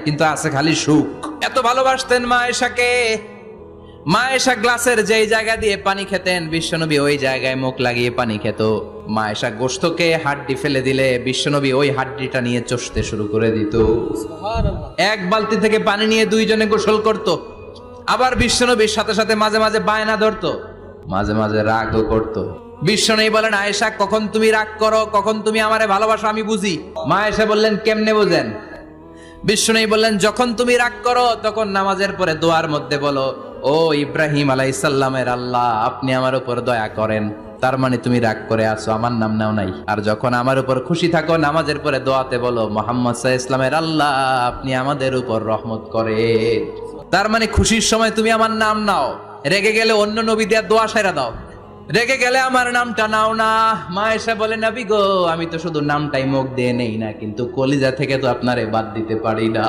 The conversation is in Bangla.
কিন্তু আছে খালি সুখ। এত ভালোবাসতেন মা আয়েশাকে। মা আয়েশা গ্লাসের যেই জায়গা দিয়ে পানি খেতেন, বিশ্বনবী ওই জায়গায় মুখ লাগিয়ে পানি খেত। মা আয়েশা গোশতকে হাড্ডি ফেলে দিলে বিশ্বনবী ওই হাড্ডিটা নিয়ে চষতে শুরু করে দিত। এক বালতি থেকে পানি নিয়ে দুইজনে গোসল করত। আবার বিশ্বনবীর সাথে সাথে মাঝে মাঝে বায়না ধরতো, মাঝে মাঝে রাগও করতো। বিশ্বনবী বলেন, আয়েশা কখন তুমি রাগ করো, কখন তুমি আমারে ভালোবাসো আমি বুঝি। মা আয়েশা বললেন, কেমনে বোঝেন? বিশ্বনবী বললেন, যখন তুমি রাগ করো তখন নামাজের পরে দোয়ার মধ্যে বলো, ও ইব্রাহিম আলাইহিস সালামের আল্লাহ, আপনি আমার উপর দয়া করেন। তার মানে তুমি রাগ করে আছো, আমার নাম নাও নাই। আর যখন আমার উপর খুশি থাকো নামাজের পরে দোয়াতে বলো, মুহাম্মদ সাল্লাল্লাহু আলাইহি ওয়াসাল্লামের আল্লাহ, আপনি আমাদের উপর রহমত করেন। তার মানে খুশির সময় তুমি আমার নাম নাও, রেগে গেলে অন্য নবী দেয়া দোয়া সাইরা দাও, রেগে গেলে আমার নামটা নাও না। মা আয়েশা বলে, নবী গো, আমি তো শুধু নামটাই মুখ দিয়ে নেই না, কিন্তু কলিজা থেকে তো আপনারে বাদ দিতে পারি না।